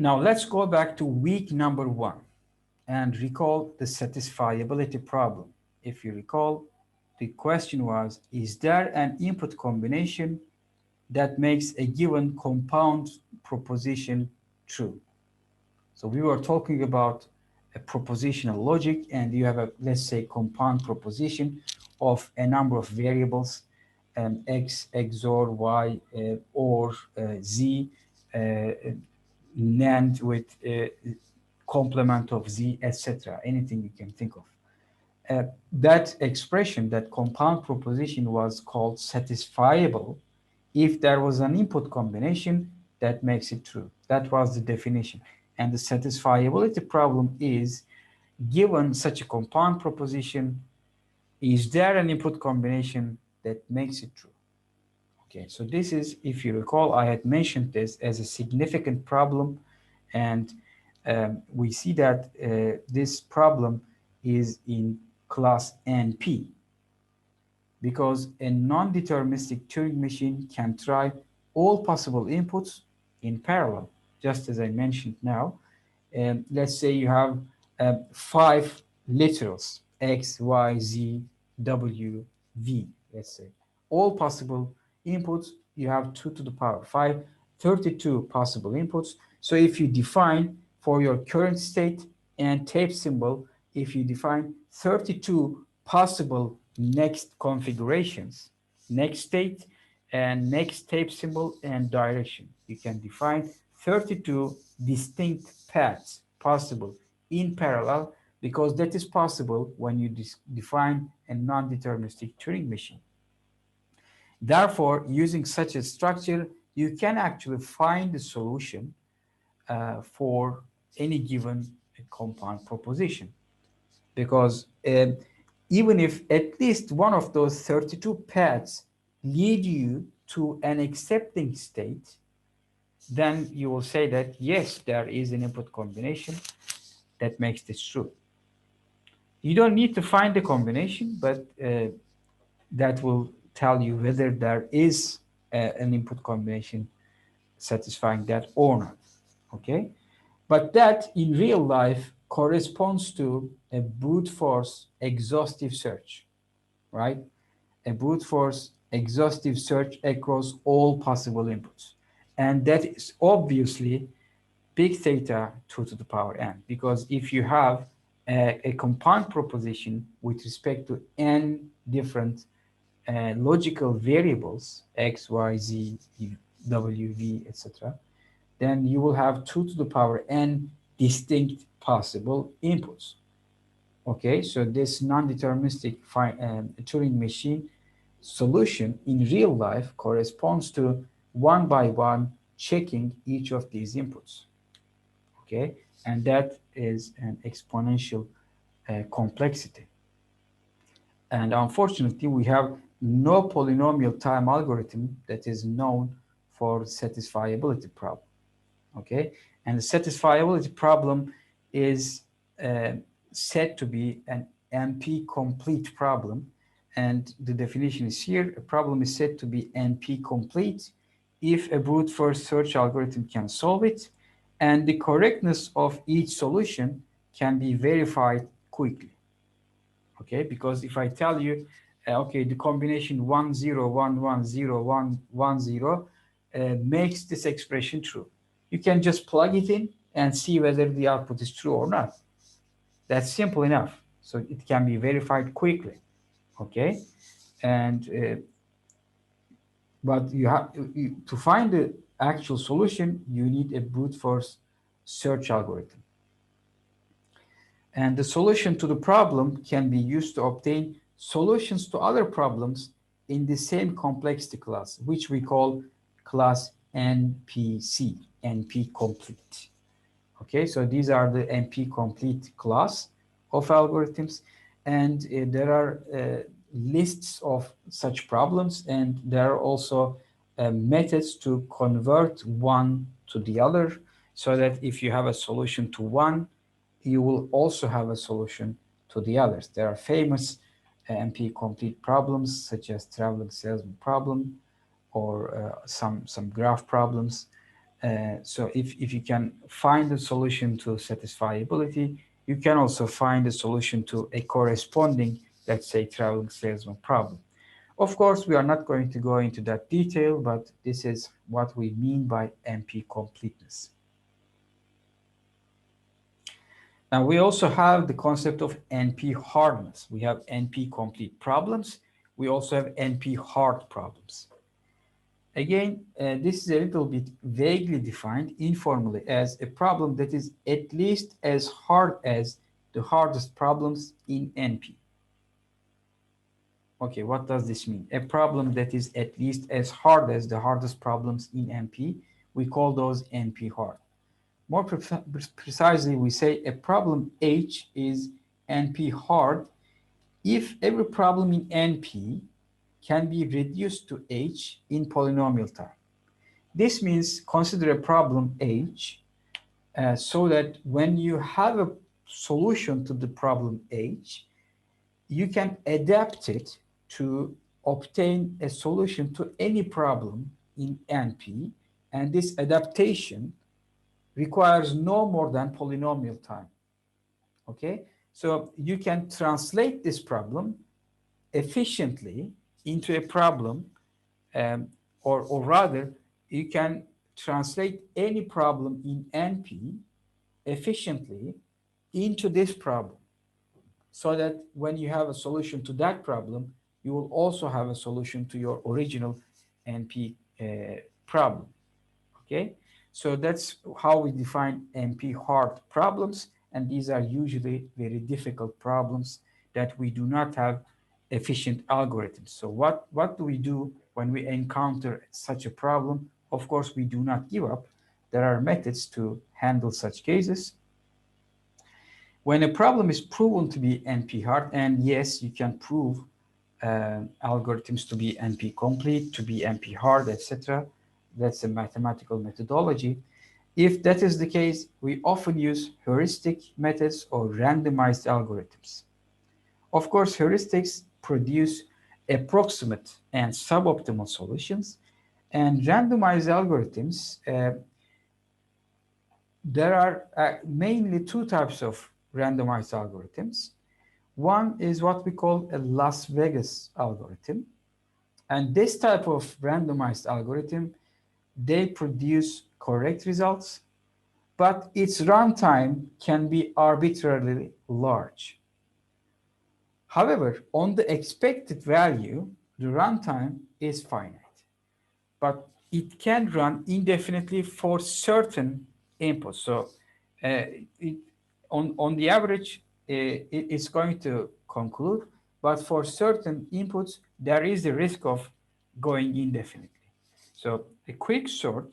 Now let's go back to week number 1 and recall the satisfiability problem. If you recall, the question was, is there an input combination that makes a given compound proposition true? So we were talking about a propositional logic, and you have a, let's say, compound proposition of a number of variables, x, XOR, y, or z, NAND with complement of z, etc. Anything you can think of. That expression, that compound proposition, was called satisfiable if there was an input combination that makes it true. That was the definition. And the satisfiability problem is, given such a compound proposition, is there an input combination that makes it true? Okay, so this is, if you recall, I had mentioned this as a significant problem, and we see that this problem is in class NP, because a non-deterministic Turing machine can try all possible inputs in parallel, just as I mentioned now. Let's say you have 5 literals, X, Y, Z, W, V, let's say. All possible inputs, you have 2 to the power 5, 32 possible inputs. So if you define for your current state and tape symbol, if you define 32 possible next configurations, next state and next tape symbol and direction, you can define 32 distinct paths possible in parallel, because that is possible when you define a non-deterministic Turing machine. Therefore, using such a structure, you can actually find the solution for any given compound proposition, because even if at least one of those 32 paths lead you to an accepting state, then you will say that yes, there is an input combination that makes this true. You don't need to find the combination, but that will tell you whether there is an input combination satisfying that or not. Okay, but that in real life corresponds to a brute force exhaustive search, right? A brute force exhaustive search across all possible inputs. And that is obviously big theta 2 to the power n, because if you have a compound proposition with respect to n different logical variables, x, y, z, w, v, etc., then you will have 2 to the power n distinct possible inputs. Okay, so this non-deterministic Turing machine solution in real life corresponds to one by one checking each of these inputs. Okay, and that is an exponential complexity. And unfortunately, we have no polynomial time algorithm that is known for satisfiability problem. Okay, and the satisfiability problem is said to be an NP-complete problem, and the definition is here. A problem is said to be NP-complete if a brute force search algorithm can solve it, and the correctness of each solution can be verified quickly. Okay, because if I tell you, okay, the combination 1 0 1 1 0 1 1 0 makes this expression true, you can just plug it in and see whether the output is true or not. That's simple enough. So it can be verified quickly. Okay, and but you have to find the actual solution, you need a brute force search algorithm. And the solution to the problem can be used to obtain solutions to other problems in the same complexity class, which we call class NPC, NP-complete. Okay, so these are the NP-complete class of algorithms, and there are lists of such problems, and there are also methods to convert one to the other, so that if you have a solution to one, you will also have a solution to the others. There are famous NP-complete problems, such as traveling salesman problem, or some graph problems. So if you can find a solution to satisfiability, you can also find a solution to a corresponding, let's say, traveling salesman problem. Of course, we are not going to go into that detail, but this is what we mean by NP-completeness. Now, we also have the concept of NP-hardness. We have NP-complete problems. We also have NP-hard problems. Again, this is a little bit vaguely defined informally as a problem that is at least as hard as the hardest problems in NP. Okay, what does this mean? A problem that is at least as hard as the hardest problems in NP, we call those NP hard. More precisely, we say a problem H is NP hard if every problem in NP can be reduced to H in polynomial time. This means consider a problem H so that when you have a solution to the problem H, you can adapt it to obtain a solution to any problem in NP, and this adaptation requires no more than polynomial time. Okay, so you can translate this problem efficiently into a problem, or rather, you can translate any problem in NP efficiently into this problem, so that when you have a solution to that problem, you will also have a solution to your original NP problem. Okay, so that's how we define NP hard problems, and these are usually very difficult problems that we do not have efficient algorithms. So what do we do when we encounter such a problem? Of course, we do not give up. There are methods to handle such cases. When a problem is proven to be NP hard, and yes, you can prove algorithms to be NP complete, to be NP hard, etc. That's a mathematical methodology. If that is the case, we often use heuristic methods or randomized algorithms. Of course, heuristics produce approximate and suboptimal solutions, and randomized algorithms, there are mainly two types of randomized algorithms. One is what we call a Las Vegas algorithm, and this type of randomized algorithm, they produce correct results, but its runtime can be arbitrarily large. However, on the expected value, the runtime is finite, but it can run indefinitely for certain inputs. So on the average, it's going to conclude, but for certain inputs, there is a risk of going indefinitely. So a quick sort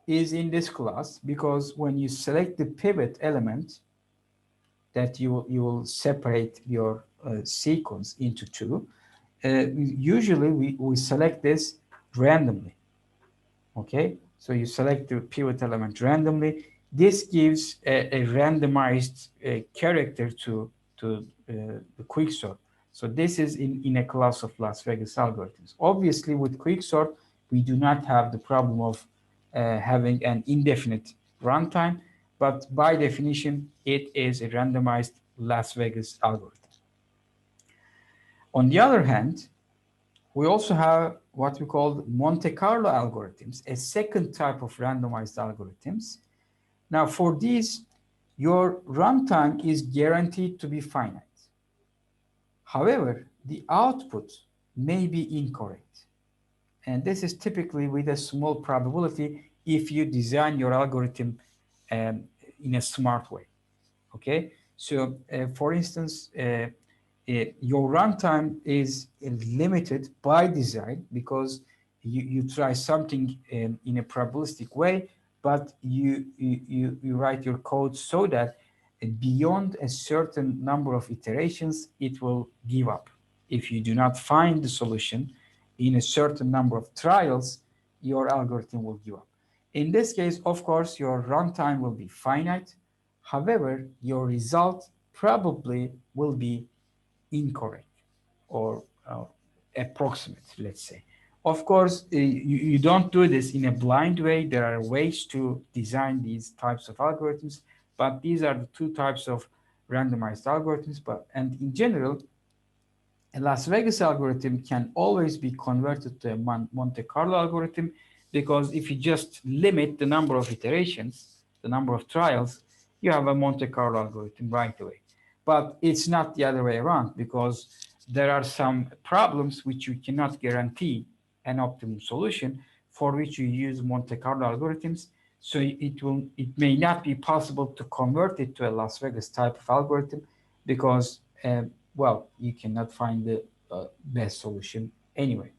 is in this class because when you select the pivot element, that you will separate your sequence into two. Usually we select this randomly. Okay, so you select the pivot element randomly. This gives a randomized character to the quicksort. So this is in a class of Las Vegas algorithms. Obviously, with quicksort, we do not have the problem of having an indefinite runtime, but by definition, it is a randomized Las Vegas algorithm. On the other hand, we also have what we call Monte Carlo algorithms, a second type of randomized algorithms. Now, for these, your runtime is guaranteed to be finite. However, the output may be incorrect. And this is typically with a small probability if you design your algorithm in a smart way. Okay, so for instance, your runtime is limited by design because you try something in a probabilistic way, but you write your code so that beyond a certain number of iterations, it will give up. If you do not find the solution in a certain number of trials, your algorithm will give up. In this case, of course, your runtime will be finite. However, your result probably will be incorrect or approximate, let's say. Of course, you don't do this in a blind way. There are ways to design these types of algorithms, but these are the two types of randomized algorithms. And in general, a Las Vegas algorithm can always be converted to a Monte Carlo algorithm, because if you just limit the number of iterations, the number of trials, you have a Monte Carlo algorithm right away. But it's not the other way around, because there are some problems which you cannot guarantee an optimum solution, for which you use Monte Carlo algorithms. So it may not be possible to convert it to a Las Vegas type of algorithm, because well, you cannot find the best solution anyway.